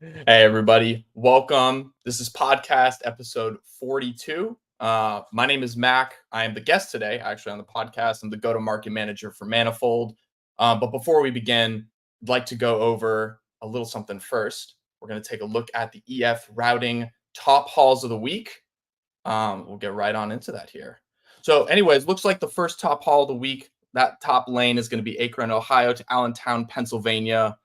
Hey, everybody. Welcome. This is podcast episode 42. My name is Mac. I am the guest today, actually, on the podcast. I'm the go-to-market manager for Manifold. But before we begin, I'd like to go over a little something first. We're going to take a look at the efRouting top hauls of the week. We'll get right on into that here. So anyways, looks like the first top haul of the week, that top lane is going to be Akron, Ohio to Allentown, Pennsylvania.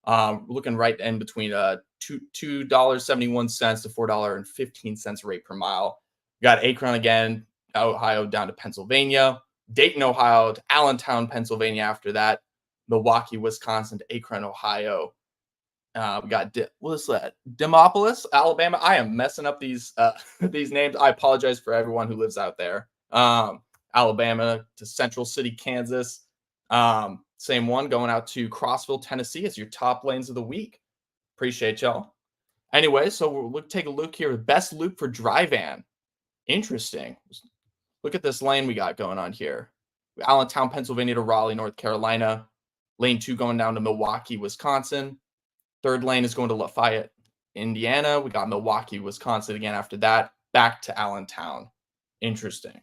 Looking right in between $2.71 to $4.15 rate per mile. We got Akron again, Ohio down to Pennsylvania, Dayton, Ohio to Allentown, Pennsylvania after that, Milwaukee, Wisconsin to Akron, Ohio. We got what is that? Demopolis, Alabama. I am messing up these these names. I apologize for everyone who lives out there. Alabama to Central City, Kansas. Same one going out to Crossville, Tennessee as your top lanes of the week. Appreciate y'all. Anyway, so we'll take a look here. Best loop for dry van. Interesting. Look at this lane we got going on here. Allentown, Pennsylvania to Raleigh, North Carolina. Lane 2 going down to Milwaukee, Wisconsin. Third lane is going to Lafayette, Indiana. We got Milwaukee, Wisconsin again after that. Back to Allentown. Interesting.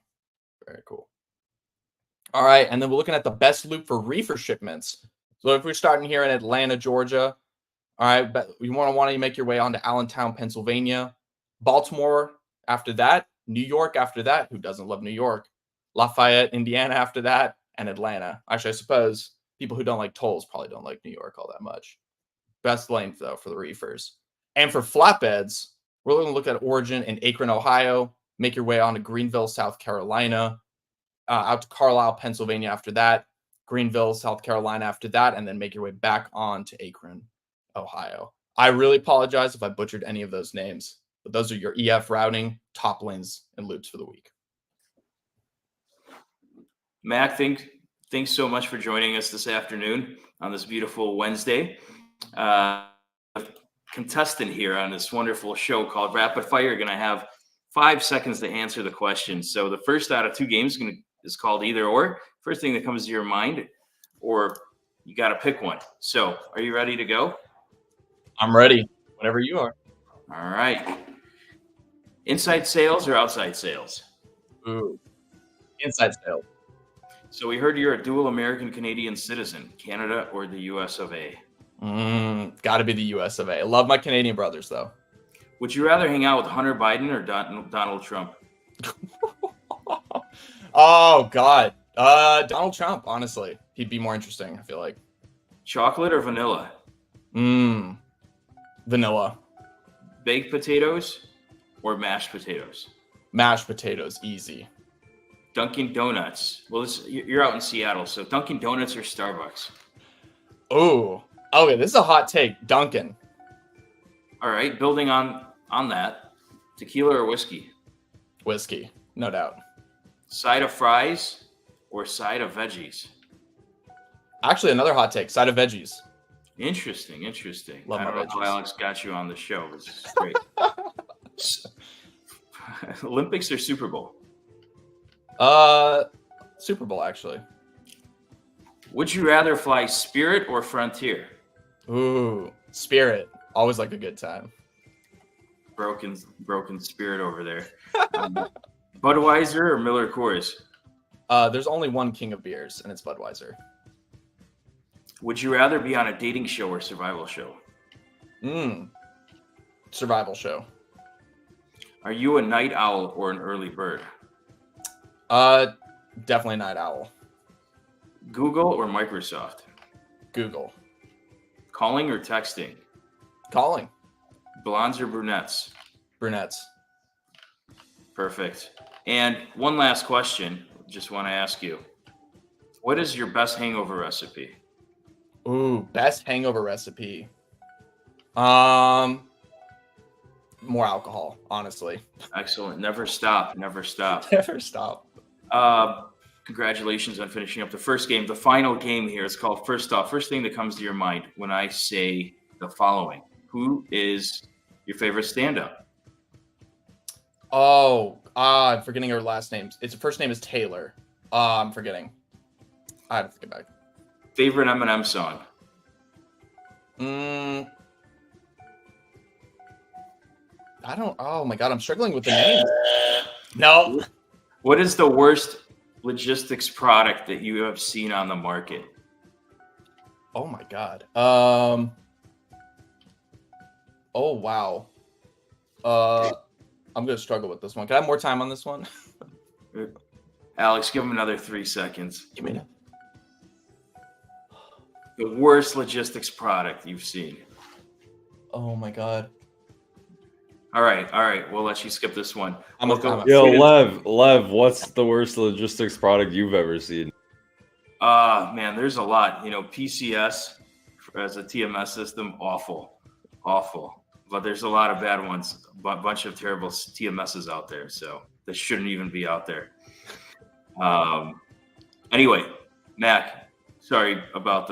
Very cool. All right, and then we're looking at the best loop for reefer shipments. So if we're starting here in Atlanta, Georgia, all right, but you want to make your way on to Allentown, Pennsylvania, Baltimore after that, New York after that. Who doesn't love New York? Lafayette, Indiana after that, and Atlanta. Actually, I suppose people who don't like tolls probably don't like New York all that much. Best lane, though, for the reefers. And for flatbeds, we're going to look at origin in Akron, Ohio, make your way on to Greenville, South Carolina, out to Carlisle, Pennsylvania after that, Greenville, South Carolina after that, and then make your way back on to Akron, Ohio. I really apologize if I butchered any of those names, but those are your efRouting top lanes and loops for the week. Mac, thanks so much for joining us this afternoon on this beautiful Wednesday. Contestant here on this wonderful show called Rapid Fire. You're going to have 5 seconds to answer the question. So the first out of 2 games is called either or. First thing that comes to your mind, or you got to pick one. So are you ready to go? I'm ready. Whenever you are. All right. Inside sales or outside sales? Ooh. Inside sales. So we heard you're a dual American-Canadian citizen, Canada or the US of A. Got to be the US of A. I love my Canadian brothers, though. Would you rather hang out with Hunter Biden or Donald Trump? Oh, God. Donald Trump, honestly. He'd be more interesting, I feel like. Chocolate or vanilla? Vanilla. Baked potatoes or mashed potatoes? Mashed potatoes, easy. Dunkin' Donuts. Well, you're out in Seattle, so Dunkin' Donuts or Starbucks? Oh, okay. This is a hot take. Dunkin'. All right. Building on that, tequila or whiskey? Whiskey, no doubt. Side of fries or side of veggies? Actually, another hot take. Side of veggies. Interesting. Love I don't my know veggies. how Alex got you on the show. This is great. Olympics or Super Bowl? Super Bowl, actually. Would you rather fly Spirit or Frontier? Ooh, Spirit. Always like a good time. Broken spirit over there. Budweiser or Miller Coors? There's only one king of beers, and it's Budweiser. Would you rather be on a dating show or survival show? Survival show. Are you a night owl or an early bird? Definitely night owl. Google or Microsoft? Google. Calling or texting? Calling. Blondes or brunettes? Brunettes. Perfect. And one last question. Just want to ask you. What is your best hangover recipe? Ooh, best hangover recipe. More alcohol, honestly. Excellent. Never stop. Never stop. Congratulations on finishing up the first game. The final game here is called First Off. First thing that comes to your mind when I say the following. Who is your favorite stand-up? Oh, I'm forgetting her last name. Its first name is Taylor. I'm forgetting. I had to get back. Favorite Eminem song? I don't. Oh my god, I'm struggling with the names. No. What is the worst logistics product that you have seen on the market? Oh my god. Oh wow. I'm gonna struggle with this one. Can I have more time on this one? Alex, give him another 3 seconds. Give me that. The worst logistics product you've seen. Oh my god. All right. We'll let you skip this one. I'm We'll a- go- I'm a- Yo, Lev, what's the worst logistics product you've ever seen? Man, there's a lot. PCS as a TMS system, awful. But there's a lot of bad ones. A bunch of terrible TMSs out there, so that shouldn't even be out there. Anyway, Mac, sorry about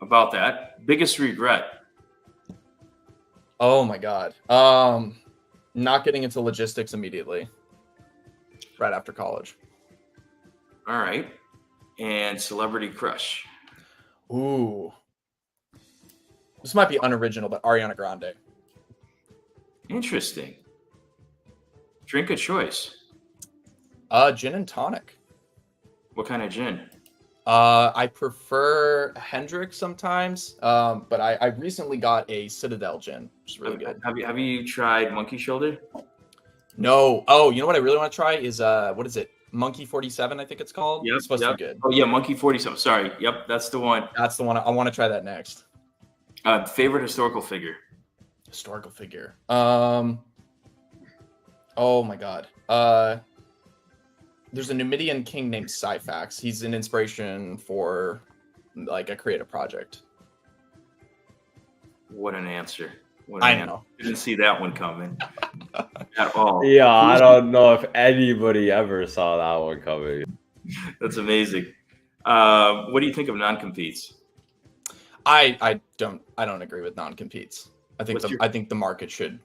about that. Biggest regret. Oh my god. Not getting into logistics immediately. Right after college. All right. And celebrity crush. Ooh. This might be unoriginal, but Ariana Grande. Interesting. Drink of choice. Gin and tonic. What kind of gin? I prefer Hendrix sometimes, but I recently got a Citadel gin, which is really good. Have you tried Monkey Shoulder? No. Oh, you know what I really want to try is what is it? Monkey 47, I think it's called. Yep, It's supposed to be good. Oh yeah, Monkey 47. Sorry. Yep, that's the one. That's the one. I want to try that next. Favorite historical figure. Historical figure. Oh my god. There's a Numidian king named Syphax. He's an inspiration for like a creative project. What an answer. I know. Didn't see that one coming at all. Yeah, I don't know if anybody ever saw that one coming. That's amazing. What do you think of non-competes? I don't agree with non-competes. I think What's the market should,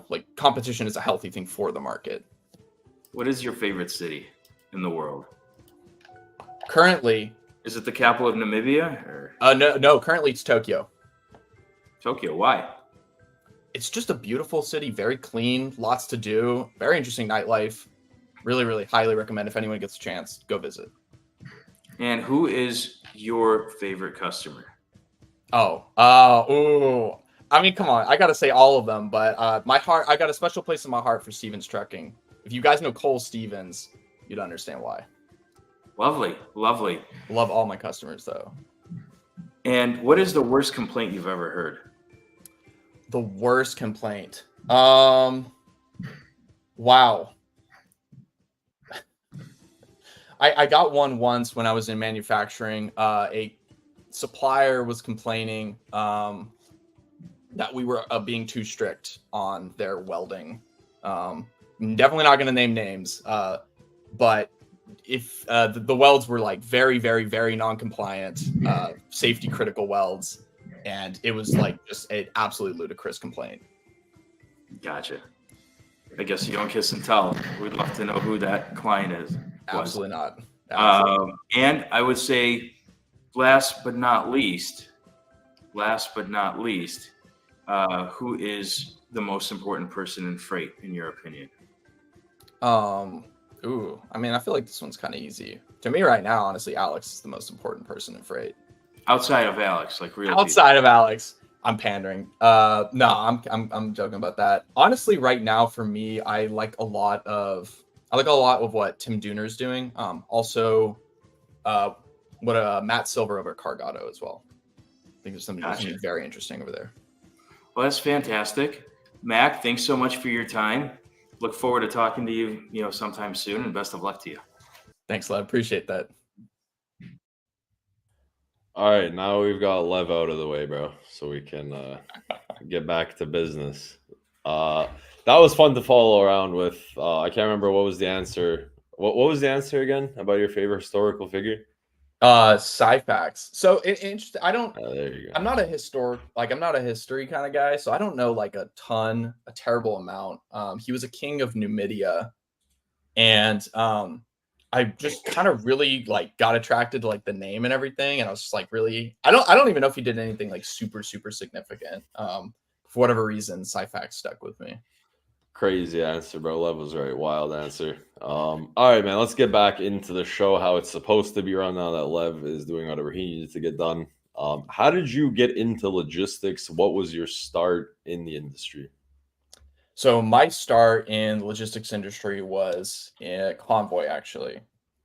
like competition is a healthy thing for the market. What is your favorite city in the world? Currently, is it the capital of Namibia or no, currently it's Tokyo. Tokyo, why? It's just a beautiful city, very clean, lots to do, very interesting nightlife. Really, really highly recommend if anyone gets a chance, go visit. And who is your favorite customer? Ooh. I mean, come on. I got to say all of them, but I got a special place in my heart for Stevens Trucking. If you guys know Cole Stevens, you'd understand why. Lovely. Love all my customers, though. And what is the worst complaint you've ever heard? The worst complaint. Wow. I got one once when I was in manufacturing. A supplier was complaining that we were being too strict on their welding. Definitely not going to name names, but if the welds were like very, very, very non-compliant, safety critical welds, and it was like just an absolute ludicrous complaint. Gotcha. I guess you don't kiss and tell. We'd love to know who that client is. Absolutely not. And I would say, last but not least, who is the most important person in freight, in your opinion? I mean, I feel like this one's kind of easy. To me right now, honestly, Alex is the most important person in freight. Outside of Alex, like real Outside of Alex, I'm pandering. No, I'm joking about that. Honestly, right now for me, I like a lot of what Tim Dooner's doing. Also, what Matt Silver over at Cargado as well. I think there's something very interesting over there. Well, that's fantastic. Mac, thanks so much for your time. Look forward to talking to you, sometime soon, and best of luck to you. Thanks, Lev. Appreciate that. All right, now we've got Lev out of the way, bro, so we can get back to business. That was fun to follow around with. I can't remember what was the answer. What was the answer again about your favorite historical figure? Syphax. So interesting. There you go. I'm not a history kind of guy, so I don't know like a terrible amount. He was a king of Numidia, and I just kind of really like got attracted to like the name and everything, and I was just like really I don't even know if he did anything like super significant. For whatever reason, Syphax stuck with me. Crazy answer, bro. Lev was right. Wild answer. All right, man. Let's get back into the show, how it's supposed to be run now that Lev is doing whatever he needs to get done. How did you get into logistics? What was your start in the industry? So my start in the logistics industry was in Convoy, actually.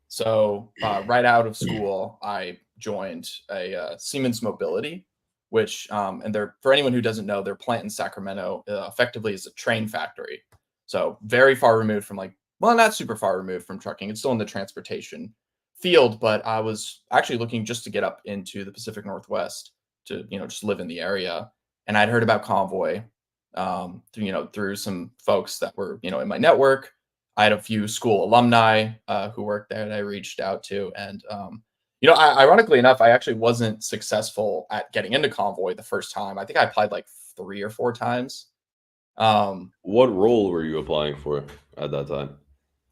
So right out of school, I joined a Siemens Mobility, which and they're, for anyone who doesn't know, their plant in Sacramento effectively is a train factory. So very far removed from, like, well, not super far removed from trucking. It's still in the transportation field, but I was actually looking just to get up into the Pacific Northwest to, just live in the area. And I'd heard about Convoy through some folks that were, in my network. I had a few school alumni who worked there that I reached out to. And, ironically enough, I actually wasn't successful at getting into Convoy the first time. I think I applied like 3 or 4 times. What role were you applying for at that time?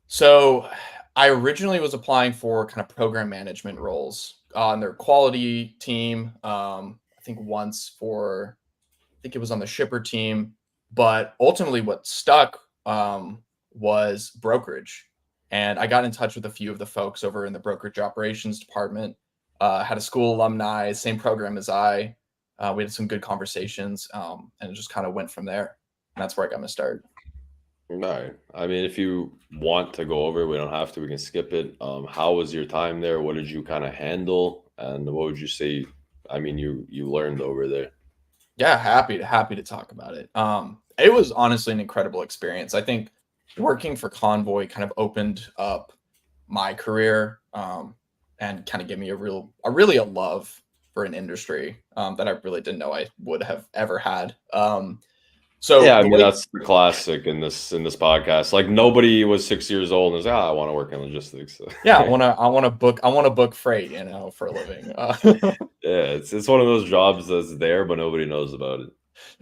So I originally was applying for kind of program management roles on their quality team. I think once for, I think it was on the shipper team, but ultimately what stuck was brokerage. And I got in touch with a few of the folks over in the brokerage operations department. Had a school alumni, same program as I. We had some good conversations, and it just kind of went from there. And that's where I got my start. All right. I mean, if you want to go over, we don't have to. We can skip it. How was your time there? What did you kind of handle, and what would you say? I mean, you learned over there. Yeah, happy to talk about it. It was honestly an incredible experience. I think working for Convoy kind of opened up my career, and kind of gave me really a love for an industry that I really didn't know I would have ever had. So Yeah, I the mean way, that's the classic in this podcast. Like nobody was 6 years old and was I want to work in logistics. yeah, I want to book freight, for a living. Yeah, it's one of those jobs that's there, but nobody knows about it.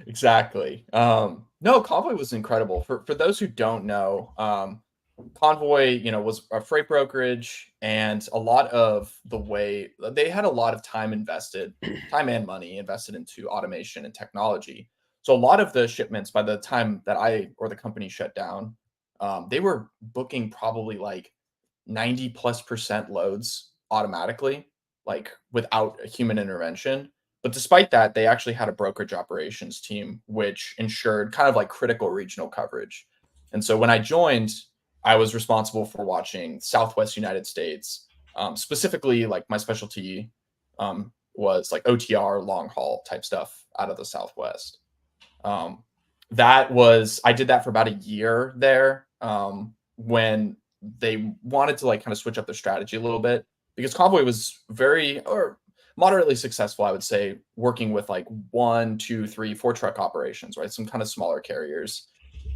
Exactly. No, Convoy was incredible. For those who don't know, Convoy, was a freight brokerage, and a lot of the way they had a lot of time and money invested into automation and technology. So a lot of the shipments, by the time that I or the company shut down, they were booking probably like 90+% loads automatically, like without a human intervention. But despite that, they actually had a brokerage operations team, which ensured kind of like critical regional coverage. And so when I joined, I was responsible for watching Southwest United States. Specifically, like my specialty was like OTR, long haul type stuff out of the Southwest. Um, I did that for about a year there, when they wanted to like kind of switch up their strategy a little bit, because Convoy was very or moderately successful, I would say, working with like 1, 2, 3, 4 truck operations, right? Some kind of smaller carriers.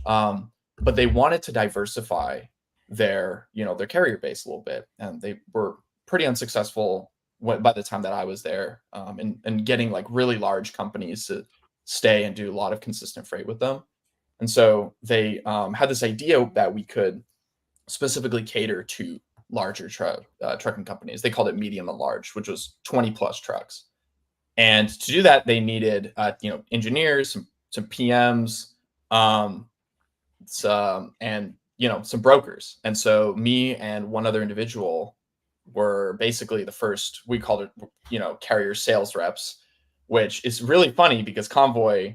But they wanted to diversify their carrier base a little bit, and they were pretty unsuccessful by the time that I was there, and getting like really large companies to stay and do a lot of consistent freight with them. And so they had this idea that we could specifically cater to larger trucking companies. They called it medium and large, which was 20 plus trucks. And to do that, they needed engineers, some PMs, and some brokers. And so me and one other individual were basically the first, we called it carrier sales reps, which is really funny because Convoy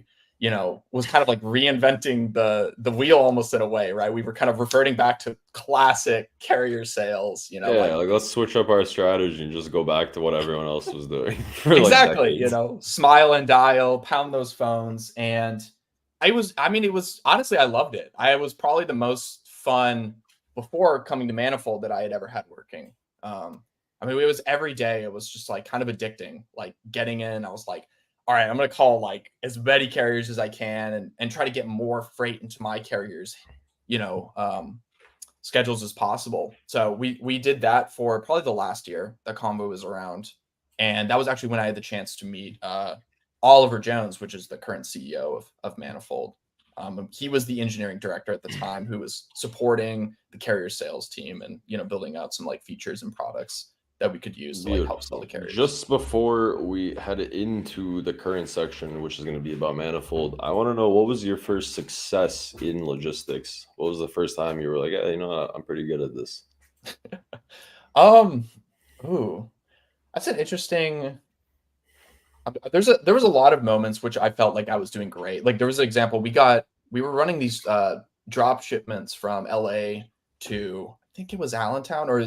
was kind of like reinventing the wheel almost in a way, right? We were kind of reverting back to classic carrier sales, Yeah, like let's switch up our strategy and just go back to what everyone else was doing for exactly, like decades. smile and dial, pound those phones. And it was honestly, I loved it. I was probably the most fun before coming to Manifold that I had ever had working. It was every day. It was just like kind of addicting, like getting in. I was like, all right, I'm going to call like as many carriers as I can and try to get more freight into my carriers, schedules as possible. So we did that for probably the last year that Convo was around. And that was actually when I had the chance to meet Oliver Jones, which is the current CEO of Manifold. He was the engineering director at the time who was supporting the carrier sales team and building out some like features and products. that we could use to like help sell the Beautiful. carriers. Just before we head into the current section, which is going to be about Manifold, I want to know, what was your first success in logistics? What was the first time you were like, yeah, you know what, I'm pretty good at this? Ooh, that's an interesting. There was a lot of moments which I felt like I was doing great. Like there was an example, we were running these drop shipments from LA to, I think it was Allentown, or it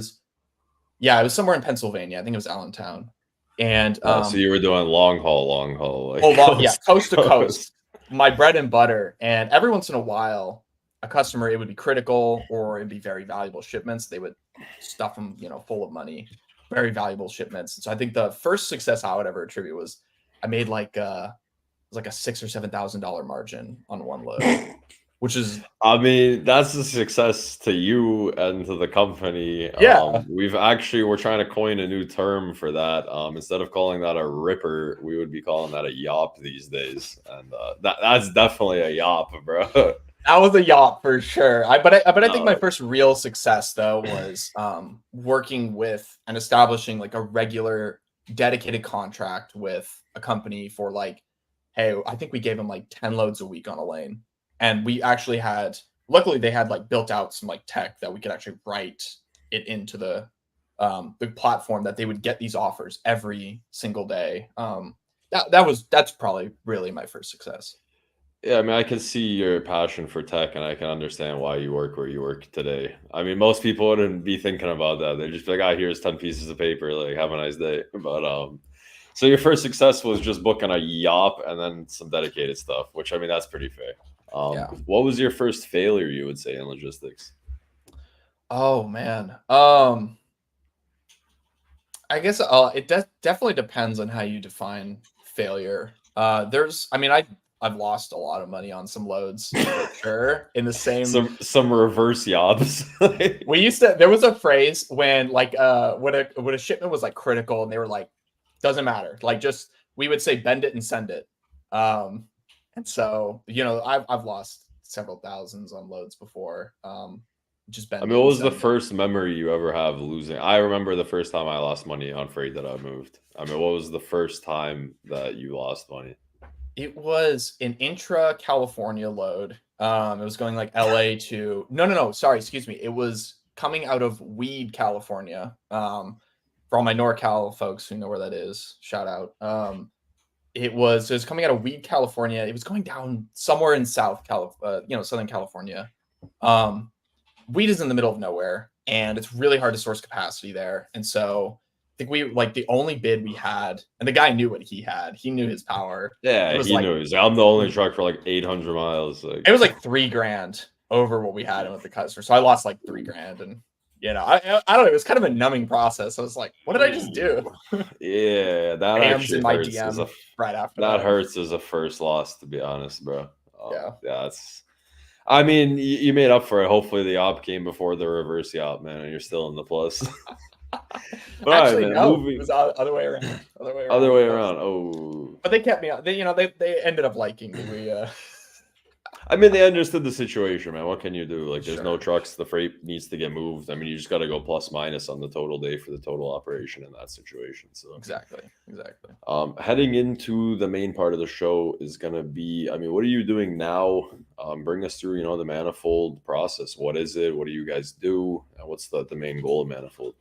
was somewhere in Pennsylvania. I think it was Allentown. And So you were doing long haul, like coast to coast. coast. My bread and butter. And every once in a while, a customer, it would be critical or it'd be very valuable shipments. They would stuff them, full of money, very valuable shipments. So I think the first success I would ever attribute was I made like it was like a $6,000 or $7,000 margin on one load, which is, I mean, that's a success to you and to the company. Yeah. We're trying to coin a new term for that. Instead of calling that a ripper, we would be calling that a yop these days. And that's definitely a yop, bro. that was a yop for sure. But I think my first real success though was working with and establishing like a regular dedicated contract with a company for like, hey, I think we gave them like 10 loads a week on a lane. And we actually luckily they had like built out some like tech that we could actually write it into the platform that they would get these offers every single day. That's probably really my first success. Yeah, I mean, I can see your passion for tech, and I can understand why you work where you work today. I mean, most people wouldn't be thinking about that. They'd just be like, "Ah, here's 10 pieces of paper. Like, have a nice day." But so your first success was just booking a yop and then some dedicated stuff, which I mean, that's pretty fair. Yeah. What was your first failure, you would say, in logistics? Oh man. I guess it definitely depends on how you define failure. I've lost a lot of money on some loads for sure. In the same, some reverse yobs. there was a phrase when like when a shipment was like critical and they were like, doesn't matter, like just we would say bend it and send it. And so I've lost several thousands on loads before. Just bend. I mean, what was the first memory you ever have losing? I remember the first time I lost money on freight that I moved. I mean, what was the first time that you lost money? It was an intra California load. It was going like LA to no, sorry, excuse me. It was coming out of Weed, California. For all my NorCal folks who know where that is, shout out. It was coming out of Weed, California. It was going down somewhere in Southern California. Weed is in the middle of nowhere, and it's really hard to source capacity there. And so I think we like the only bid we had, and the guy knew what he had. He knew his power. Yeah, he knew. I'm the only truck for like 800 miles. It was like $3,000 over what we had with the customer. So I lost like $3,000, and I don't know. It was kind of a numbing process. I was like, what did I just do? Yeah, that actually in my hurts. DM right after that hurts as a first loss, to be honest, bro. Yeah, I mean, you made up for it. Hopefully, the op came before the reverse yop, man, and you're still in the plus. Actually, no, it was other way around. Other way around. Oh, but they kept me on. They ended up liking me. I mean, they understood the situation, man. What can you do? Like, there's no trucks. The freight needs to get moved. I mean, you just got to go plus minus on the total day for the total operation in that situation. So exactly. Heading into the main part of the show is going to be, I mean, what are you doing now? Bring us through, the Manifold process. What is it? What do you guys do? And what's the main goal of Manifold?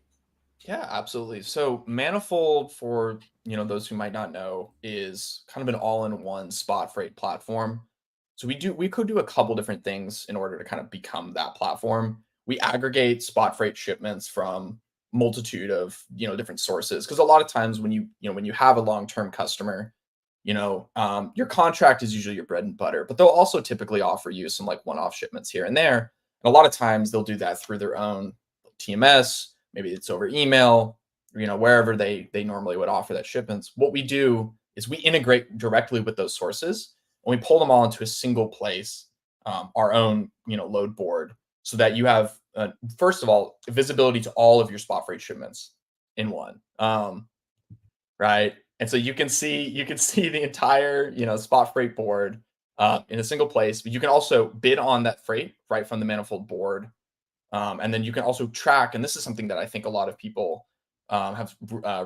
Yeah, absolutely. So Manifold, for those who might not know, is kind of an all-in-one spot freight platform. So we could do a couple different things in order to kind of become that platform. We aggregate spot freight shipments from multitude of different sources, because a lot of times when you have a long-term customer, your contract is usually your bread and butter, but they'll also typically offer you some like one-off shipments here and there. And a lot of times they'll do that through their own TMS. Maybe it's over email, wherever they normally would offer that shipments. What we do is we integrate directly with those sources, and we pull them all into a single place, our own load board, so that you have first of all visibility to all of your spot freight shipments in one, right? And so you can see the entire spot freight board in a single place. But you can also bid on that freight right from the Manifold board. And then you can also track, and this is something that I think a lot of people have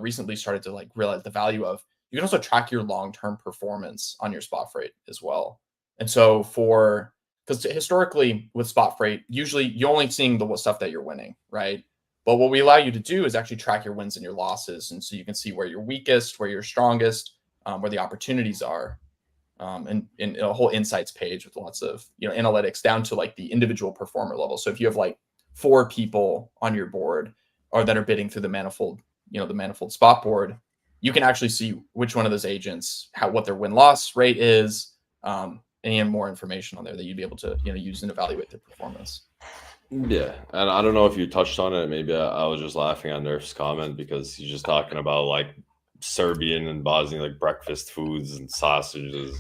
recently started to like realize the value of. You can also track your long-term performance on your spot freight as well. And so because historically with spot freight, usually you're only seeing the stuff that you're winning, right? But what we allow you to do is actually track your wins and your losses. And so you can see where you're weakest, where you're strongest, where the opportunities are. And in a whole insights page with lots of, analytics down to like the individual performer level. So if you have like 4 people on your board or that are bidding through the Manifold, the Manifold spot board, you can actually see which one of those agents, what their win-loss rate is, and more information on there that you'd be able to, use and evaluate their performance. Yeah, and I don't know if you touched on it. Maybe I was just laughing at Nerf's comment because he's just talking about like Serbian and Bosnian like breakfast foods and sausages.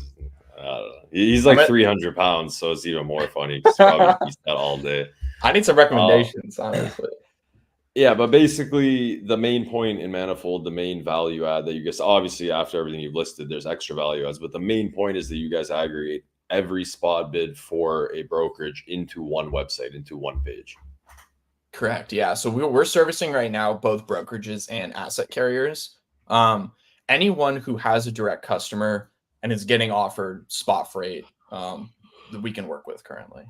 I don't know. He's like 300 pounds, so it's even more funny because probably eats that all day. I need some recommendations, honestly. Yeah, but basically the main point in Manifold, the main value add that you guys, obviously after everything you've listed, there's extra value adds, but the main point is that you guys aggregate every spot bid for a brokerage into one website, into one page. Correct. Yeah. So we're servicing right now both brokerages and asset carriers. Anyone who has a direct customer and is getting offered spot freight that we can work with currently.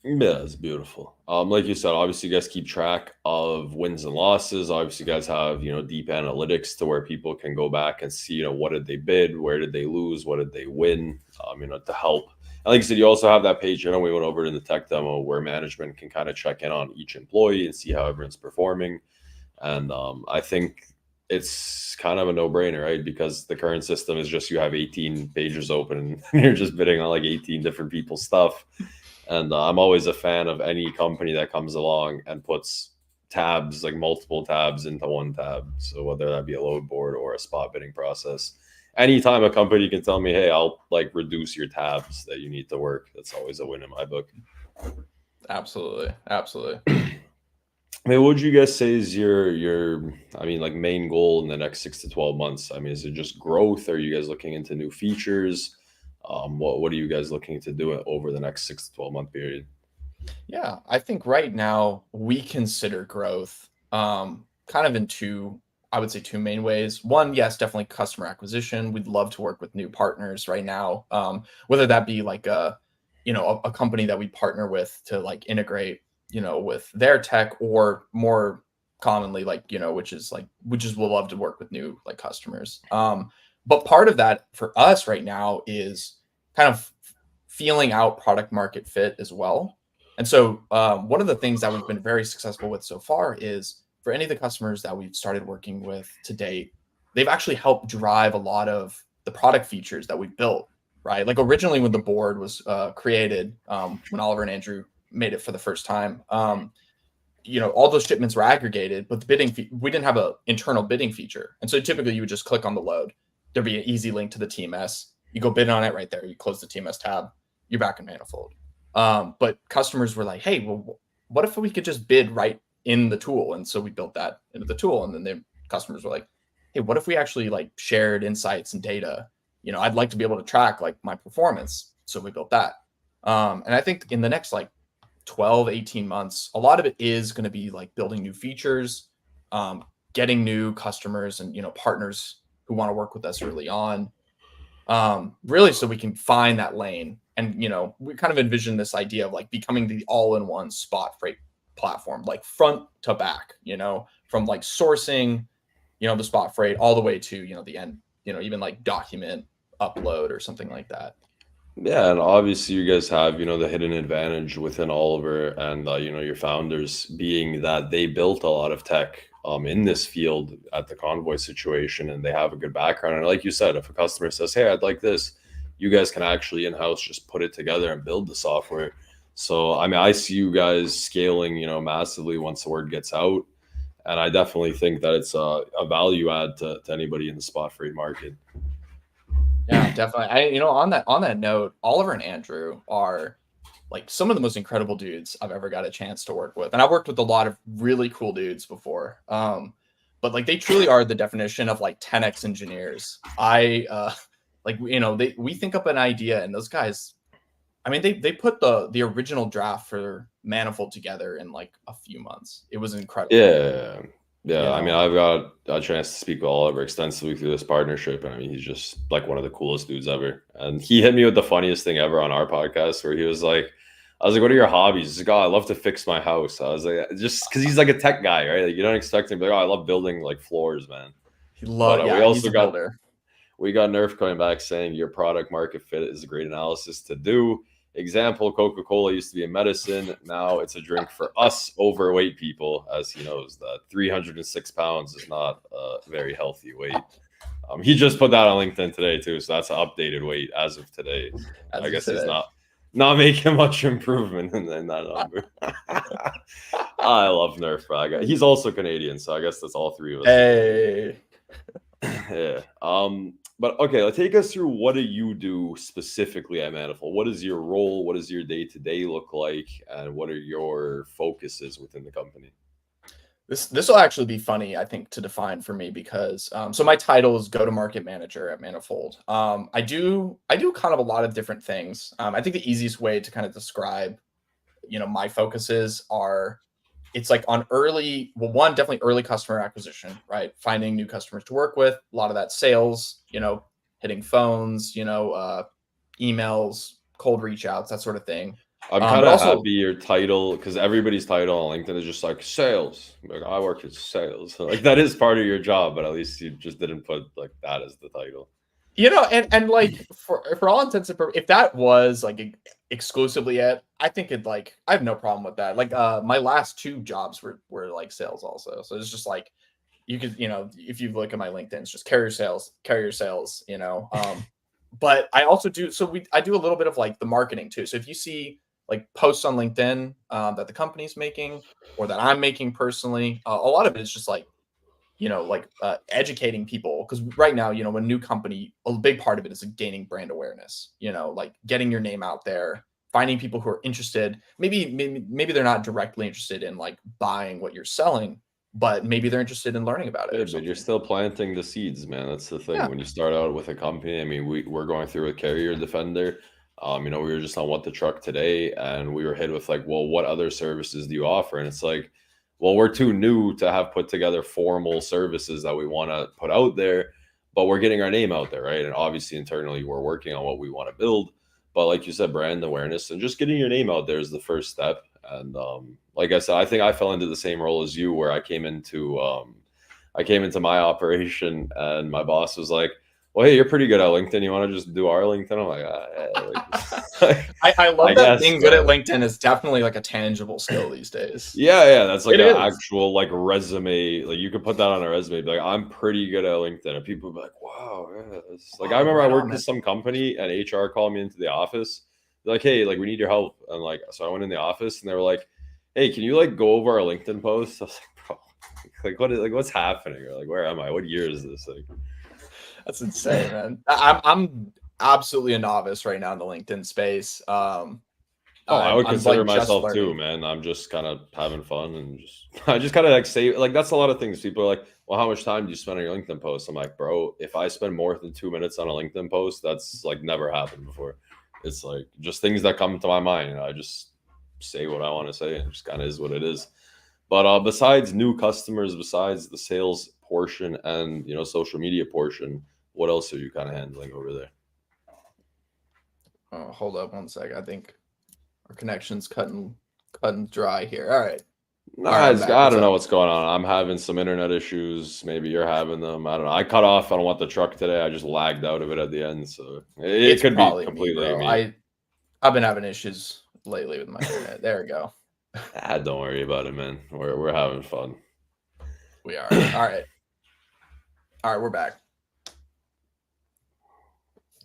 Yeah, it's beautiful. Like you said, obviously you guys keep track of wins and losses. Obviously you guys have, deep analytics to where people can go back and see, what did they bid? Where did they lose? What did they win? To help. And like I said, you also have that page, we went over it in the tech demo where management can kind of check in on each employee and see how everyone's performing. And I think it's kind of a no-brainer, right? Because the current system is just you have 18 pages open and you're just bidding on like 18 different people's stuff. And I'm always a fan of any company that comes along and puts tabs, like multiple tabs into one tab. So whether that be a load board or a spot bidding process, anytime a company can tell me, hey, I'll like reduce your tabs that you need to work, that's always a win in my book. Absolutely. Absolutely. I mean, what would you guys say is your main goal in the next 6 to 12 months? I mean, is it just growth? Are you guys looking into new features? What are you guys looking to do over the next 6 to 12 month period? Yeah, I think right now we consider growth kind of in two main ways. One, yes, definitely customer acquisition. We'd love to work with new partners right now, whether that be like a company that we partner with to like integrate, with their tech, or more commonly which is we'll love to work with new like customers. But part of that for us right now is kind of feeling out product market fit as well. And so one of the things that we've been very successful with so far is for any of the customers that we've started working with to date, they've actually helped drive a lot of the product features that we built, right? Like originally when the board was created, when Oliver and Andrew made it for the first time, all those shipments were aggregated, but the bidding we didn't have an internal bidding feature. And so typically you would just click on the load. There'd be an easy link to the TMS. You go bid on it right there. You close the TMS tab. You're back in Manifold. But customers were like, hey, well, what if we could just bid right in the tool? And so we built that into the tool. And then the customers were like, hey, what if we actually like shared insights and data? I'd like to be able to track like my performance. So we built that. And I think in the next like 12, 18 months, a lot of it is going to be like building new features, getting new customers and, partners who want to work with us early on. Really so we can find that lane. And, we kind of envision this idea of like becoming the all-in-one spot freight platform, like front to back, from like sourcing, the spot freight all the way to, the end, even like document upload or something like that. Yeah, and obviously you guys have, the hidden advantage within Oliver and, your founders being that they built a lot of tech in this field at the Convoy situation, and they have a good background. And like you said, if a customer says, hey, I'd like this, you guys can actually in-house just put it together and build the software. So, I see you guys scaling, massively once the word gets out. And I definitely think that it's a value add to anybody in the spot freight market. Yeah, definitely. On that note, Oliver and Andrew are like some of the most incredible dudes I've ever got a chance to work with. And I've worked with a lot of really cool dudes before. But like they truly are the definition of like 10x engineers. We think up an idea and those guys, they put the original draft for Manifold together in like a few months. It was incredible. Yeah, You I mean, know, I've got a chance to speak with Oliver extensively through this partnership, and I mean, he's just like one of the coolest dudes ever. And he hit me with the funniest thing ever on our podcast, where he was like, "I was like, what are your hobbies?" He's like, "Oh, I love to fix my house." I was like, just because he's like a tech guy, right? Like, you don't expect him to be like, "Oh, I love building like floors, man." But we yeah, he's also a got builder. Nerf coming back saying your product market fit is a great analysis to do. Example, Coca-Cola used to be a medicine. Now it's a drink for us overweight people, as he knows that 306 pounds is not a very healthy weight. He just put that on LinkedIn today too, so that's an updated weight as of today. As I of guess he's today. not making much improvement in that number. I love Nerf, bro. He's also Canadian, so I guess that's all three of us. Hey. Yeah. But okay, let's take us through what do you do specifically at Manifold? What is your role? What does your day-to-day look like? And what are your focuses within the company? This will actually be funny, I think, to define for me because so my title is go-to-market manager at Manifold. I do kind of a lot of different things. I think the easiest way to kind of describe, my focuses are it's like on one, definitely early customer acquisition, right? Finding new customers to work with, a lot of that sales, hitting phones, emails, cold reach outs, that sort of thing. I'm kind But of also, happy your title because everybody's title on LinkedIn is just like sales. Like I work in sales. Like that is part of your job, but at least you just didn't put like that as the title. and like for all intents and purposes, if that was like exclusively it, I think I have no problem with that. Like my last two jobs were like sales also. So it's just like you could, if you look at my LinkedIn, it's just carrier sales, but I also do I do a little bit of like the marketing too. So if you see like posts on LinkedIn that the company's making or that I'm making personally, a lot of it is just like educating people because right now, when a new company, a big part of it is gaining brand awareness, like getting your name out there, finding people who are interested. Maybe they're not directly interested in like buying what you're selling, but maybe they're interested in learning about it Yeah, or but something. you're still planting the seeds, man. That's the thing. Yeah. When you start out with a company, I mean, we're going through a carrier defender. We were just on What the Truck today, and we were hit with like, well, what other services do you offer? And it's like, well, we're too new to have put together formal services that we want to put out there, but we're getting our name out there, right? And obviously, internally, we're working on what we want to build. But like you said, brand awareness and just getting your name out there is the first step. And like I said, I think I fell into the same role as you, where I came into my operation, and my boss was like, "Well, hey, you're pretty good at LinkedIn. You want to just do our LinkedIn?" I'm like, I love I that guess, being good at LinkedIn is definitely like a tangible skill these days. yeah, that's like It an is. actual like resume. Like you could put that on a resume. Be like, I'm pretty good at LinkedIn, and people be like, "Wow, yeah." Like I remember I Right on, worked man. at some company, and HR called me into the office. They're like, "Hey, like we need your help," and like so I went in the office, and they were like, "Hey, can you like go over our LinkedIn post?" I was like, "Bro, what's happening? Or like, where am I? What year is this?" Like, That's insane, man. I'm absolutely a novice right now in the LinkedIn space. I would I'm consider like just myself too, learning. man. I'm just kind of having fun and just I just kind of like say like that's a lot of things. People are like, "Well, how much time do you spend on your LinkedIn post?" I'm like, "Bro, if I spend more than 2 minutes on a LinkedIn post, that's like never happened before." It's like just things that come to my mind, and I just say what I want to say, and it just kind of is what it is. But besides new customers, besides the sales portion and social media portion, what else are you kind of handling over there? Oh, hold up one sec. I think our connection's cutting dry here. All right. No, All right, I'm back. I What's don't know up? what's going on. I'm having some internet issues. Maybe you're having them. I don't know. I cut off on What the Truck today. I just lagged out of it at the end, so it It's could be probably me, completely bro. me. I've been having issues lately with my internet. There we go. Don't worry about it, man. We're having fun. We are. All right. All right, we're back.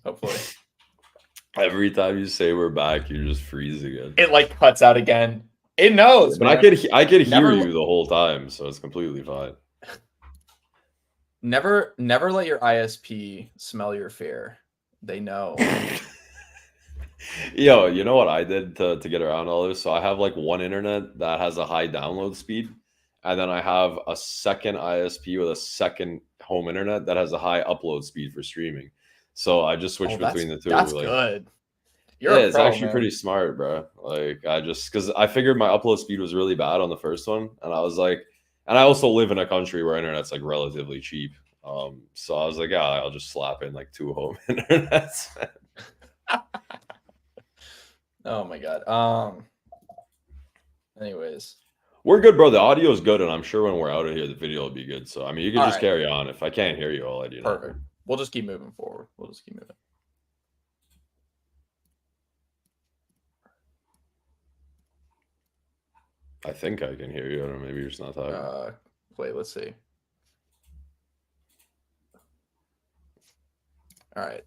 Hopefully. Every time you say we're back, you just freeze again. It like cuts out again. It knows, But man. I could hear Never- you the whole time, so it's completely fine. Never let your ISP smell your fear. They know. Yo, you know what I did to get around all this? So I have like one internet that has a high download speed, and then I have a second ISP with a second home internet that has a high upload speed for streaming. So I just switched between the two. That's Like, good. yeah, You're a it's pro, actually man. pretty smart, bro. Like, I just because I figured my upload speed was really bad on the first one, and I was like, And I also live in a country where internet's like relatively cheap. So I was like, yeah, I'll just slap in like 2 home internets. Oh my god. Anyways, We're good, bro. The audio is good, and I'm sure when we're out of here, the video will be good. So I mean, you can All just right. carry on. If I can't hear you, I'll let you know. Perfect. We'll just keep moving forward. We'll just keep moving. I think I can hear you. I don't know. Maybe you're just not talking. Wait, let's see. All right.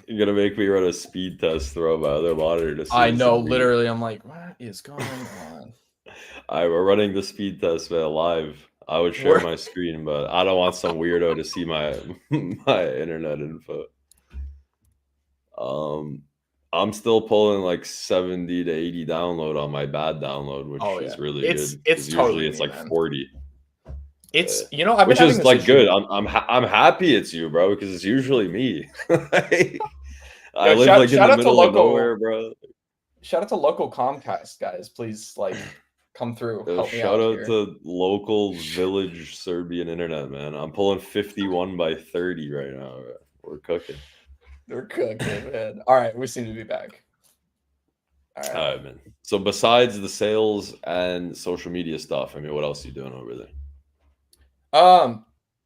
You're gonna make me run a speed test through my other monitor to see. I know, literally. I'm like, what is going on? We're running the speed test, man, live. I would share my screen, but I don't want some weirdo to see my my internet info. I'm still pulling like 70 to 80 download on my bad download, which is really good. It's totally usually it's like 40. It's I've been which having is this like issue. good. I'm happy it's you, bro, because it's usually me. I live like in the middle of nowhere, bro. Shout out to local Comcast guys, please, like, come through. Help me out. Shout out to local village Serbian internet, man. I'm pulling 51 by 30 right now. Bro. We're cooking. We're cooking, man. All right, we seem to be back. All right, man. So besides the sales and social media stuff, I mean, what else are you doing over there?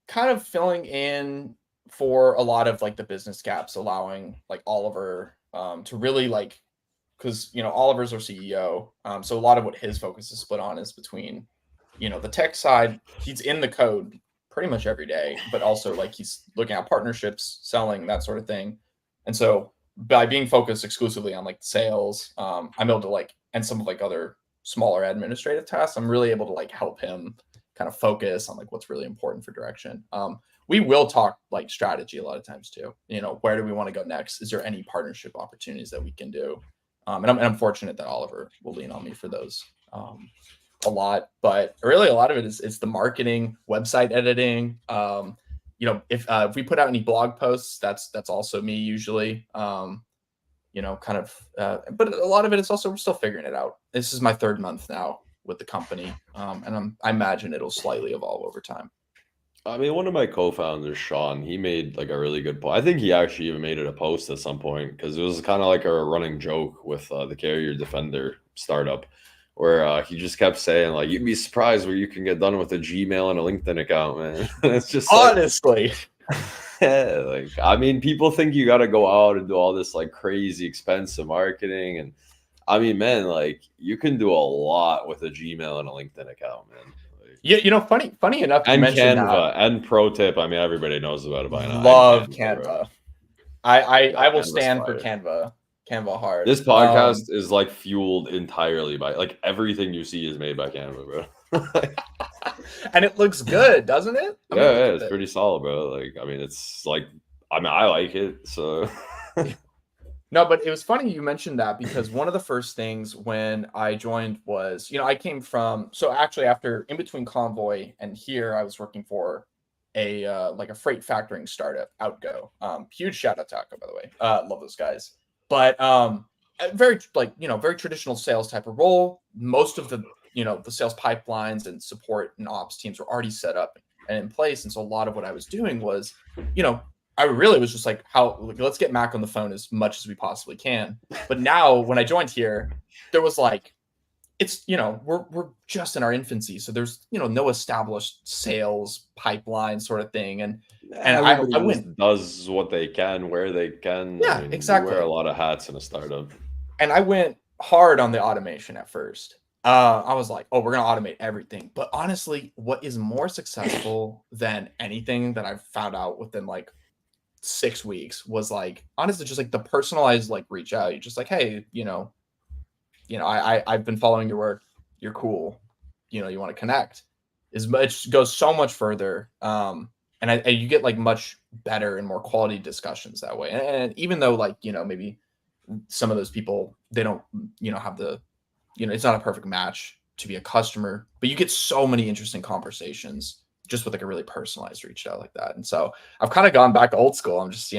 Kind of filling in for a lot of like the business gaps, allowing like Oliver to really like, because Oliver's our CEO, so a lot of what his focus is split on is between the tech side. He's in the code pretty much every day, but also like he's looking at partnerships, selling, that sort of thing. And so by being focused exclusively on like sales, I'm able to like, and some of like other smaller administrative tasks, I'm really able to like help him kind of focus on like what's really important for direction. We will talk like strategy a lot of times too. Where do we want to go next? Is there any partnership opportunities that we can do? And I'm fortunate that Oliver will lean on me for those a lot. But really, a lot of it is the marketing, website editing. If we put out any blog posts, that's also me usually. But a lot of it is also we're still figuring it out. This is my 3rd month now with the company, and I imagine it'll slightly evolve over time. I mean, one of my co-founders, Sean, he made like a really good point. I think he actually even made it a post at some point because it was kind of like a running joke with the Carrier Defender startup, where he just kept saying like, "You'd be surprised what you can get done with a Gmail and a LinkedIn account, man." It's just honestly, yeah, like I mean, people think you got to go out and do all this like crazy expensive marketing, and I mean, man, like you can do a lot with a Gmail and a LinkedIn account, man. Funny enough, and you mentioned Canva and pro tip. I mean, everybody knows about it by now. Love Canva. I will stand for Canva. Canva hard. This podcast is like fueled entirely by like everything you see is made by Canva, bro. And it looks good, doesn't it? Yeah, it's pretty solid, bro. Like, I mean, it's like, I mean, I like it, so. No, but it was funny you mentioned that because one of the first things when I joined was, I came from, so actually after in between Convoy and here, I was working for a freight factoring startup, Outgo. Huge shout out to Outgo, by the way. Love those guys. But very very traditional sales type of role. Most of the the sales pipelines and support and ops teams were already set up and in place. And so a lot of what I was doing was, I really was just like, let's get Mac on the phone as much as we possibly can. But now when I joined here, there was like, it's, we're just in our infancy. So there's, no established sales pipeline sort of thing. And I went, does what they can, where they can. Yeah, I mean, exactly. You wear a lot of hats in a startup. And I went hard on the automation at first. I was like, oh, we're going to automate everything. But honestly, what is more successful than anything that I've found out within like 6 weeks was like, honestly, just like the personalized, like reach out. You're just like, hey, I've been following your work. You're cool. You want to connect. It goes so much further. And you get like much better and more quality discussions that way. And even though like, maybe some of those people, they don't, have the, it's not a perfect match to be a customer, but you get so many interesting conversations just with like a really personalized reach out like that. And so I've kind of gone back old school. I'm just,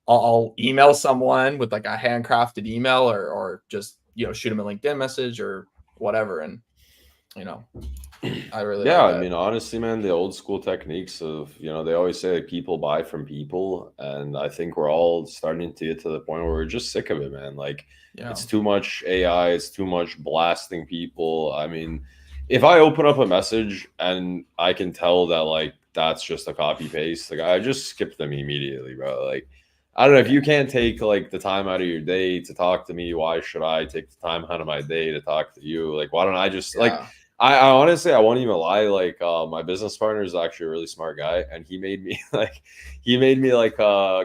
I'll email someone with like a handcrafted email or just, shoot them a LinkedIn message or whatever. And you know, I really Yeah, like I that. mean, honestly, man, the old school techniques of, they always say like people buy from people. And I think we're all starting to get to the point where we're just sick of it, man. Like, Yeah. it's too much AI, it's too much blasting people. I mean, if I open up a message and I can tell that like that's just a copy paste, like I just skip them immediately, bro. Like, I don't know if you can't take like the time out of your day to talk to me, why should I take the time out of my day to talk to you? Like, why don't I just like Yeah. I honestly, I won't even lie. Like, my business partner is actually a really smart guy, and he made me like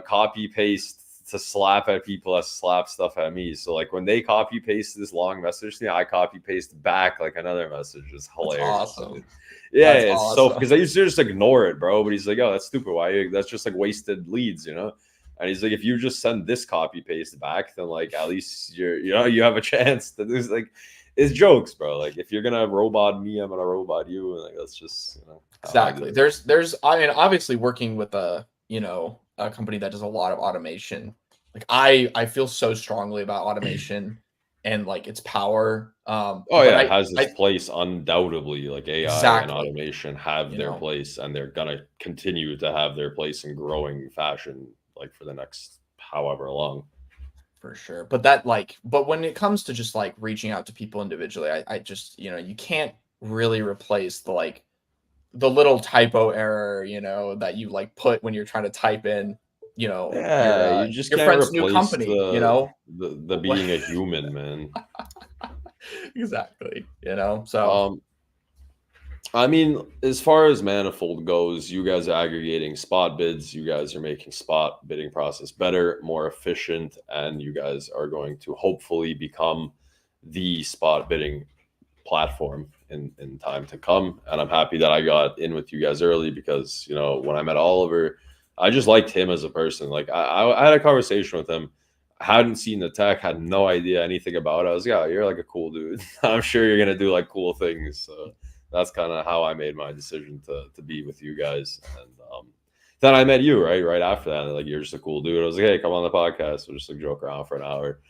copy paste to slap at people that slap stuff at me. So like when they copy paste this long message to me, I copy paste back like another message. It's That's hilarious. awesome. Yeah, That's it's so awesome. because I used to just ignore it, bro. But he's like, "Oh, that's stupid. Why? That's just like wasted leads, you know." And he's like, "If you just send this copy paste back, then like at least you have a chance to do like." It's jokes, bro. Like if you're gonna robot me, I'm gonna robot you. And like that's just how I do Exactly. it. There's I mean, obviously working with a company that does a lot of automation. Like I feel so strongly about automation and like its power. Oh But yeah, it I has its I place undoubtedly. Like AI and exactly, automation have you their know, place, and they're gonna continue to have their place in growing fashion, like for the next however long. for sure. But when it comes to just like reaching out to people individually, I just, you can't really replace the little typo error, that you like put when you're trying to type in, Yeah, you just your can't friend's new replace company, you know? the being a human, man. Exactly, so Um, I mean, as far as Manifold goes, you guys are aggregating spot bids. You guys are making spot bidding process better, more efficient, and you guys are going to hopefully become the spot bidding platform in time to come. And I'm happy that I got in with you guys early because, when I met Oliver, I just liked him as a person. Like I had a conversation with him. I hadn't seen the tech, had no idea anything about it. I was like, yeah, you're like a cool dude. I'm sure you're gonna do like cool things. So that's kind of how I made my decision to be with you guys. And then I met you right after that. Like you're just a cool dude. I was like, hey, come on the podcast. We'll just like joke around for an hour.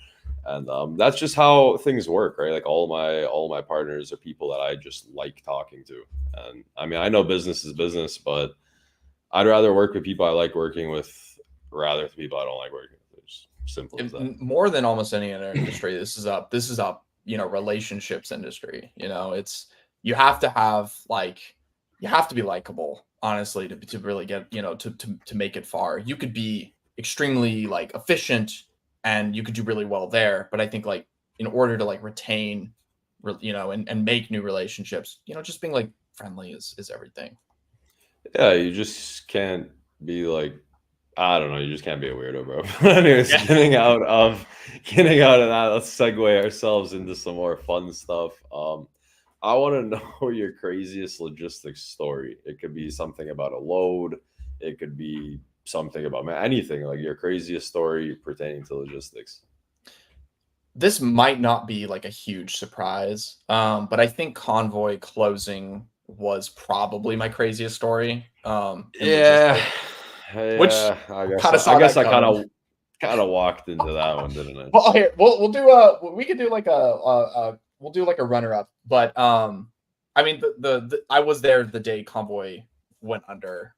And that's just how things work, right? Like all my partners are people that I just like talking to. And I mean, I know business is business, but I'd rather work with people I like working with rather than people I don't like working with. It's simple as that. more than almost any other industry, this is a relationships industry. It's you have to have you have to be likable, honestly, to really get to make it far. You could be extremely like efficient and you could do really well there, but I think like in order to like retain, and make new relationships, just being like friendly is everything. Yeah, you just can't be like I don't know. You just can't be a weirdo, bro. Anyways, Yeah. getting out of that, let's segue ourselves into some more fun stuff. I want to know your craziest logistics story. It could be something about a load. It could be something about anything like your craziest story pertaining to logistics. This might not be like a huge surprise, but I think Convoy closing was probably my craziest story in Yeah, logistics, which yeah. I guess kind of I saw guess that I kind coming. of walked into that one, didn't I? Well, here we'll do we could do like we'll do like a runner up, but I mean the I was there the day Convoy went under,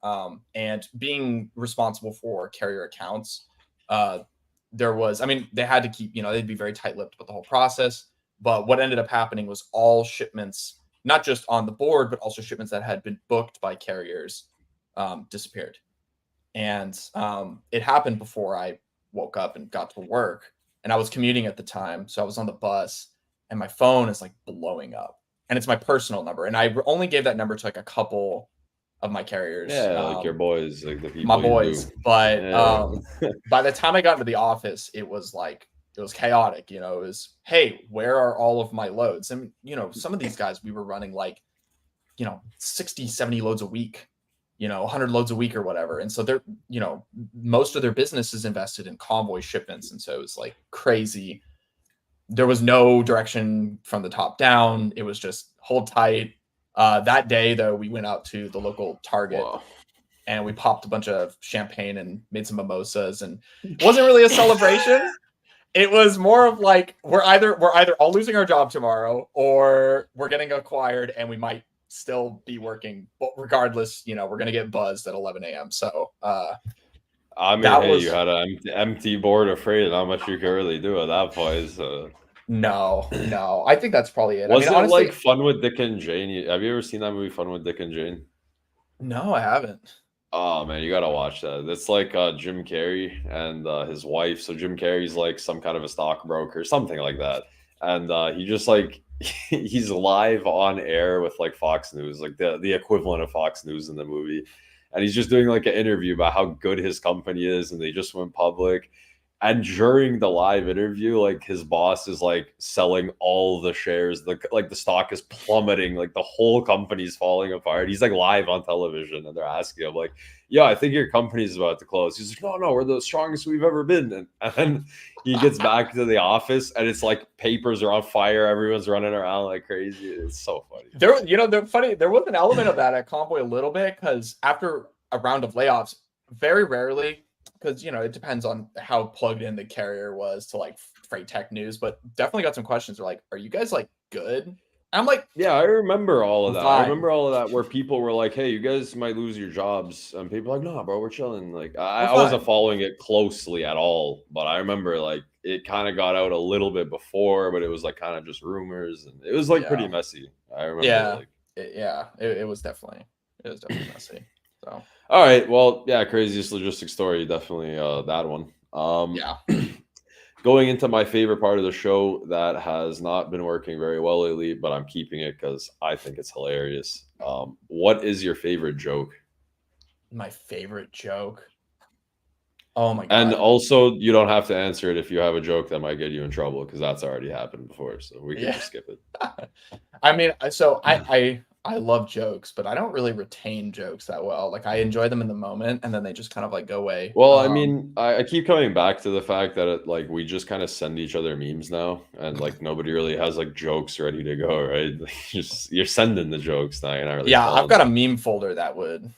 and being responsible for carrier accounts, there was, I mean, they had to keep, they'd be very tight-lipped with the whole process. But what ended up happening was all shipments, not just on the board, but also shipments that had been booked by carriers, disappeared. And it happened before I woke up and got to work. And I was commuting at the time. So I was on the bus and my phone is like blowing up. And it's my personal number. And I only gave that number to like a couple of my carriers. Yeah, like your boys, like the My people you boys. do. But Yeah. by the time I got into the office, it was chaotic. It was, hey, where are all of my loads? And some of these guys, we were running like 60 70 loads a week, 100 loads a week or whatever. And so they're most of their business is invested in convoy shipments, and so it was like crazy. There was no direction from the top down. It was just hold tight. That day though, we went out to the local Target. Wow. And we popped a bunch of champagne and made some mimosas, and it wasn't really a celebration. It was more of like we're either all losing our job tomorrow or we're getting acquired and we might still be working. But regardless, we're gonna get buzzed at 11 a.m. So I mean, that hey, was you had an empty board afraid how much you could really do at that point. So. no. I think that's probably it. Was I mean, it honestly, like Fun with Dick and Jane? Have you ever seen that movie, Fun with Dick and Jane? no, I haven't. Oh man, you gotta watch that. It's like Jim Carrey and his wife. So Jim Carrey's like some kind of a stockbroker, something like that. And he just like he's live on air with like Fox News, like the equivalent of Fox News in the movie. And he's just doing like an interview about how good his company is, and they just went public. And during the live interview, like his boss is like selling all the shares, like the stock is plummeting, like the whole company's falling apart. He's like live on television, and they're asking him like, "Yeah, I think your company's about to close." He's like, "No, we're the strongest we've ever been." And then he gets back to the office, and it's like papers are on fire, everyone's running around like crazy. It's so funny. They're funny. There was an element of that at Convoy a little bit because after a round of layoffs, very rarely. Because it depends on how plugged in the carrier was to like freight tech news, but definitely got some questions. They're like, "Are you guys like good?" I'm like, yeah, I remember all of that. Fine. I remember all of that where people were like, "Hey, you guys might lose your jobs," and people were like, "No, bro, we're chilling." Like I wasn't following it closely at all, but I remember like it kind of got out a little bit before, but it was like kind of just rumors, and it was like pretty messy. I remember. It was definitely messy. So. All right. Well, yeah, craziest logistics story, definitely that one. Yeah. Going into my favorite part of the show that has not been working very well lately, but I'm keeping it because I think it's hilarious. What is your favorite joke? My favorite joke? Oh my god. And also, you don't have to answer it if you have a joke that might get you in trouble because that's already happened before, so we can just skip it. I mean, so I love jokes, but I don't really retain jokes that well. Like I enjoy them in the moment, and then they just kind of like go away. Well, I mean, I keep coming back to the fact that like we just kind of send each other memes now, and like nobody really has like jokes ready to go, right? Like, you're sending the jokes now. You're not really. Yeah, I've got a meme folder that would,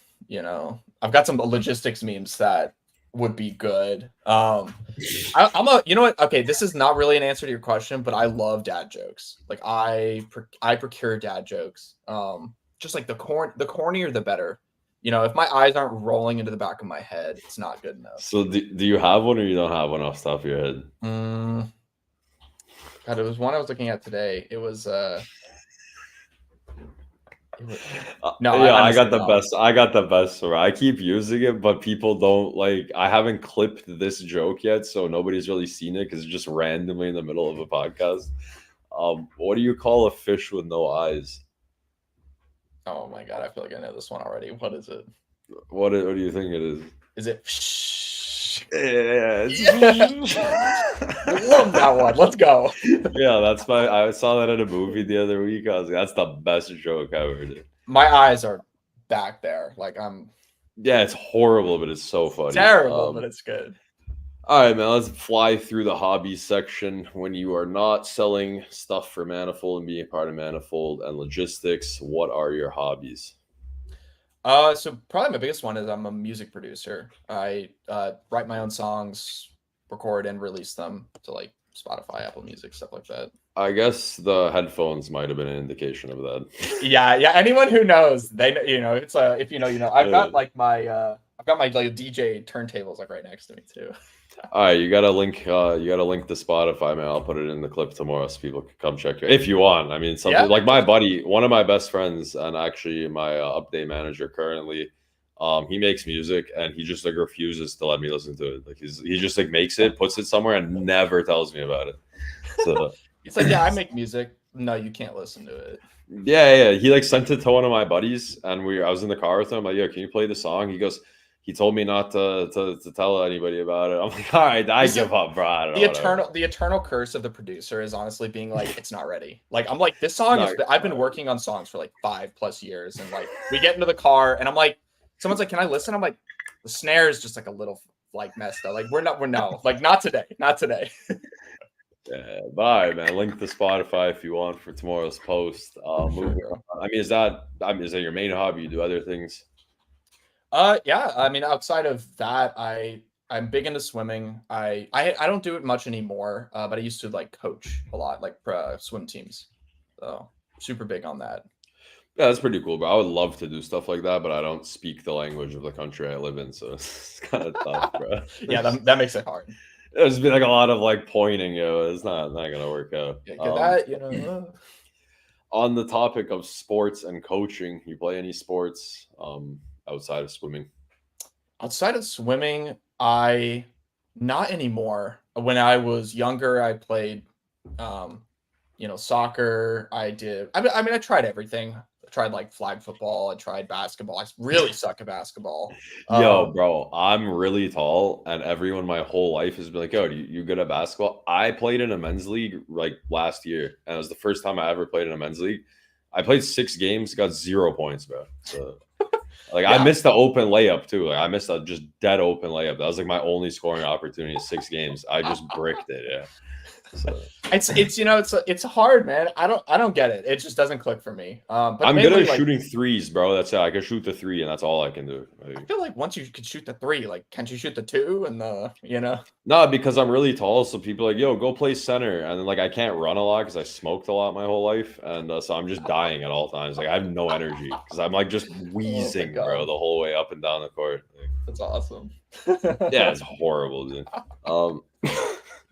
I've got some logistics memes that would be good. I'm a, you know what? Okay, this is not really an answer to your question, but I love dad jokes. Like I procure dad jokes. Just like the cornier the better. If my eyes aren't rolling into the back of my head, it's not good enough. So do you have one or you don't have one off the top of your head? God, it was one I was looking at today. It was no, yeah, I got the best. I got the best. So I keep using it, but people don't like. I haven't clipped this joke yet, so nobody's really seen it because it's just randomly in the middle of a podcast. What do you call a fish with no eyes? Oh my god, I feel like I know this one already. What is it? What do you think it is? Is it? Yeah. I love that one. Let's go. Yeah, that's I saw that in a movie the other week. I was like, that's the best joke I ever did. My eyes are back there. Like I'm. Yeah, it's horrible, but it's so funny. Terrible, but it's good. All right, man. Let's fly through the hobbies section. When you are not selling stuff for Manifold and being part of Manifold and logistics, what are your hobbies? So probably my biggest one is I'm a music producer. I write my own songs, record and release them to like Spotify, Apple Music, stuff like that. I guess the headphones might have been an indication of that. Yeah. Anyone who knows, they it's if you know. I've got like my like DJ turntables like right next to me too. All right, you gotta link the Spotify, man. I'll put it in the clip tomorrow so people can come check it if you want. I mean, something like my buddy, one of my best friends, and actually my update manager currently, he makes music and he just like refuses to let me listen to it. Like he just like makes it, puts it somewhere, and never tells me about it. So it's like, yeah, I make music. No, you can't listen to it. Yeah. He like sent it to one of my buddies, and I was in the car with him. I'm like, yo, can you play the song? He goes. He told me not to tell anybody about it. I'm like, all right, I give up, bro. The eternal curse of the producer is honestly being like, it's not ready. Like, I'm like, this song I've been working on songs for like 5+ years, and like we get into the car, and I'm like, someone's like, can I listen? I'm like, the snare is just like a little like messed up. Like we're not today. Yeah, bye, man. Link to Spotify if you want for tomorrow's post. Moving on. I mean, is that your main hobby? You do other things? Yeah. I mean, outside of that, I I'm big into swimming. I don't do it much anymore, but I used to like coach a lot, like swim teams. So super big on that. Yeah, that's pretty cool, bro. I would love to do stuff like that, but I don't speak the language of the country I live in, so it's kind of tough, bro. Yeah, that makes it hard. There's been like a lot of like pointing, it's not gonna work out. Yeah, that, On the topic of sports and coaching, you play any sports outside of swimming? Outside of swimming, I not anymore. When I was younger, I played, soccer. I tried everything. I tried like flag football. I tried basketball. I really suck at basketball. Yo, bro, I'm really tall, and everyone my whole life has been like, "Yo, you good at basketball?" I played in a men's league like last year, and it was the first time I ever played in a men's league. I played 6 games, got 0 points, bro. So, like, Yeah. I missed the open layup too. Like, I missed a just dead open layup. That was like my only scoring opportunity in 6 games. I just bricked it. Yeah. So. It's hard, man. I don't get it. It just doesn't click for me. But I'm mainly, good at like, shooting threes, bro. That's it. I can shoot the 3, and that's all I can do. I feel like once you could shoot the 3, like, can't you shoot the 2 and No, because I'm really tall, so people are like, yo, go play center. And then, like, I can't run a lot because I smoked a lot my whole life. And so I'm just dying at all times. Like, I have no energy because I'm, like, just wheezing, bro, the whole way up and down the court. Like, that's awesome. yeah, it's horrible, dude.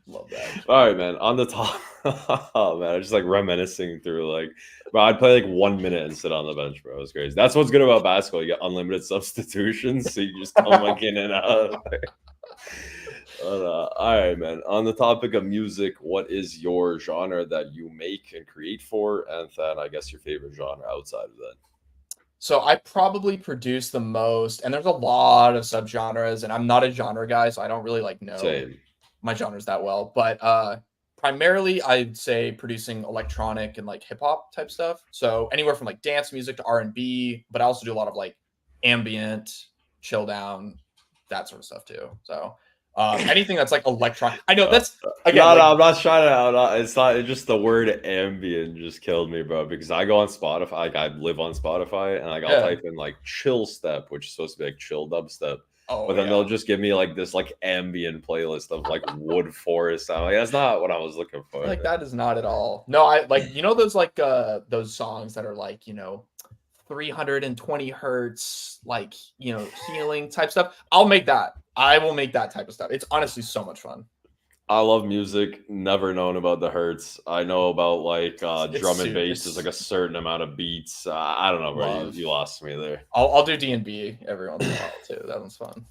Love that. All right, man. On the top, oh, man, I'm just, like, reminiscing through, like, bro, I'd play, like, 1 minute and sit on the bench, bro. It was crazy. That's what's good about basketball. You get unlimited substitutions, so you just come, like, in and out. All right, man. On the topic of music, what is your genre that you make and create for? And then I guess your favorite genre outside of that. So I probably produce the most, and there's a lot of subgenres, and I'm not a genre guy, so I don't really know Same. my genres that well. But primarily I'd say producing electronic and like hip hop type stuff. So anywhere from like dance music to R&B, but I also do a lot of like ambient, chill down, that sort of stuff too. So anything that's like electronic. I know that's again. No, I'm not trying to. It's not. It's just the word ambient just killed me, bro. Because I go on Spotify. Like, I live on Spotify, and like I'll type in like chill step, which is supposed to be like chill dubstep. But then they'll just give me like this like ambient playlist of like wood forest. I'm like, that's not what I was looking for. Like, that is not at all. No, I like those like those songs that are like 320 hertz, like healing type stuff. I'll make that. I will make that type of stuff. It's honestly so much fun. I love music. Never known about the hertz. I know about like drum and bass. There's like a certain amount of beats. I don't know, bro. You lost me there. I'll do D&B every once in a while too. That one's fun.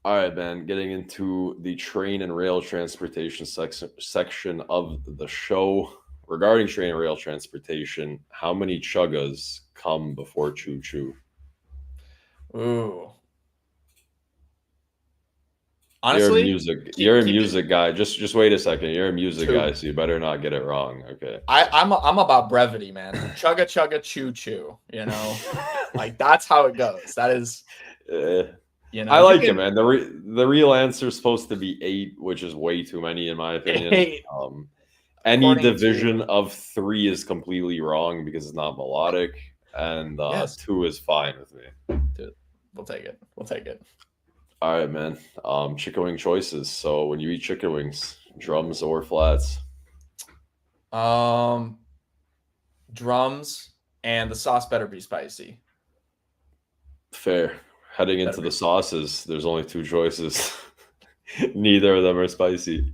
All right, man. Getting into the train and rail transportation section of the show. Regarding train and rail transportation, how many chuggas come before choo choo? Ooh. Honestly, you're a music guy. Just wait a second. You're a music guy, so you better not get it wrong. Okay. I'm about brevity, man. Chugga chugga choo choo. Like that's how it goes. That is. I like it, man. The real answer is supposed to be 8, which is way too many in my opinion. 8. Any division of 3 is completely wrong because it's not melodic, and 2 is fine with me. Dude, we'll take it. We'll take it. All right, man. Chicken wing choices. So when you eat chicken wings, drums or flats? Drums, and the sauce better be spicy. Fair. Heading into the sauces, there's only 2 choices. Neither of them are spicy.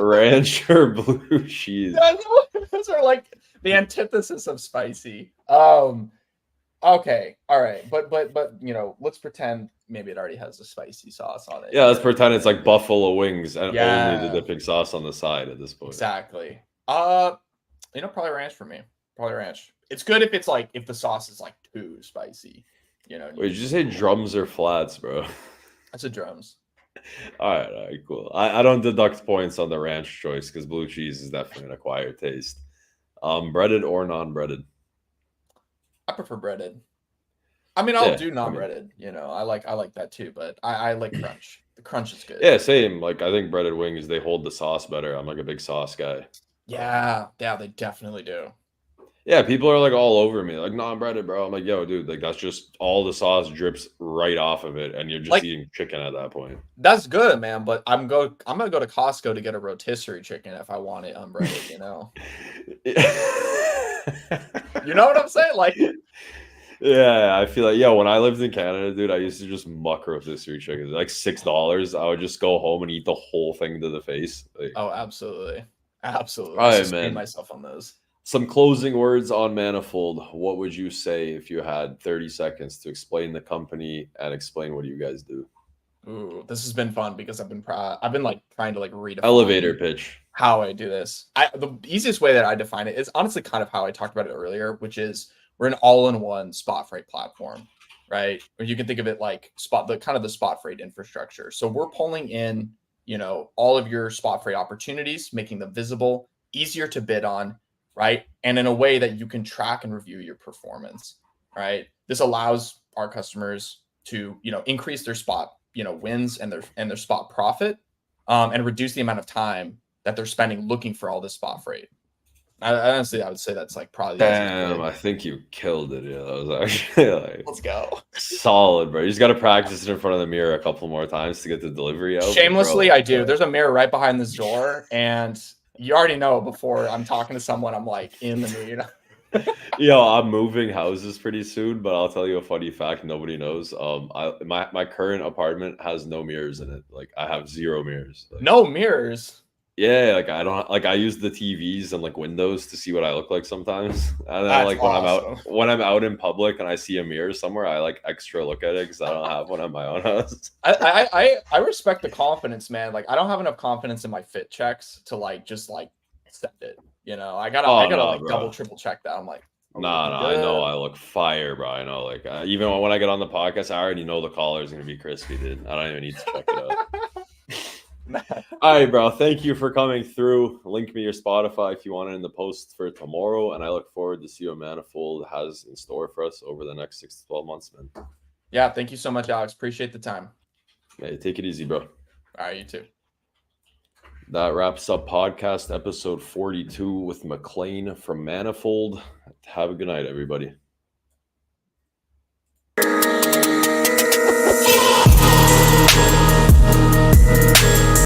Ranch or blue cheese? Those are like the antithesis of spicy. Okay, all right, but let's pretend maybe it already has a spicy sauce on it. Yeah, let's pretend it's like buffalo wings and only the dipping sauce on the side at this point. Exactly. Probably ranch for me. Probably ranch. It's good if it's like if the sauce is like too spicy. Wait, did you say drums or flats, bro? I said drums. All right, cool. I don't deduct points on the ranch choice because blue cheese is definitely an acquired taste. Breaded or non-breaded? I prefer breaded. I mean, I'll do non-breaded. I like that too, but I like crunch. The crunch is good. Yeah, same. Like I think breaded wings, they hold the sauce better. I'm like a big sauce guy. Yeah, they definitely do. Yeah, people are like all over me, like non-breaded, bro. I'm like, yo, dude, like that's just all the sauce drips right off of it, and you're just Like, eating chicken at that point. that's good, man. But I'm gonna go to Costco to get a rotisserie chicken if I want it unbreaded. You know what I'm saying? Like, Yeah, I feel like, yo, when I lived in Canada, dude, I used to just muck rotisserie chickens. Like $6, I would just go home and eat the whole thing to the face. Like, oh, absolutely, absolutely. all right, Sustain man. myself on those. Some closing words on Manifold. What would you say if you had 30 seconds to explain the company and explain what you guys do? Ooh, this has been fun because I've been like trying to like redefine Elevator pitch. how I do this. The easiest way that I define it is honestly kind of how I talked about it earlier, which is we're an all-in-one spot freight platform, right? Or you can think of it like the spot freight infrastructure. So we're pulling in, all of your spot freight opportunities, making them visible, easier to bid on, right? And in a way that you can track and review your performance, right? This allows our customers to, increase their spot, wins and their spot profit, and reduce the amount of time that they're spending looking for all this spot freight. Honestly, I would say that's like probably the easiest Damn, way. I think you killed it. Yeah, that was actually like Let's go. solid, bro. You just got to practice it in front of the mirror a couple more times to get the delivery out. Shamelessly, Bro, I do. There's a mirror right behind this door, and you already know before I'm talking to someone, I'm like in the mood. Yo, I'm moving houses pretty soon, but I'll tell you a funny fact nobody knows. My current apartment has no mirrors in it. Like I have 0 mirrors. Like, No mirrors. yeah, like I don't like I use the TVs and like windows to see what I look like sometimes. And then That's like awesome. when I'm out in public and I see a mirror somewhere, I like extra look at it because I don't have one at my own house. I respect the confidence, man. Like I don't have enough confidence in my fit checks to like just like send it. I gotta No, like bro. double triple check that. I'm like, Nah, I know I look fire, bro. I know, like even when I get on the podcast, I already know the collar is gonna be crispy, dude. I don't even need to check it out. All right, bro. Thank you for coming through. Link me your Spotify if you want it in the post for tomorrow, and I look forward to see what Manifold has in store for us over the next 6 to 12 months, man. Yeah, thank you so much, Alex. Appreciate the time. Hey, take it easy, bro. All right, you too. That wraps up podcast episode 42 with Maclean from Manifold. Have a good night, everybody.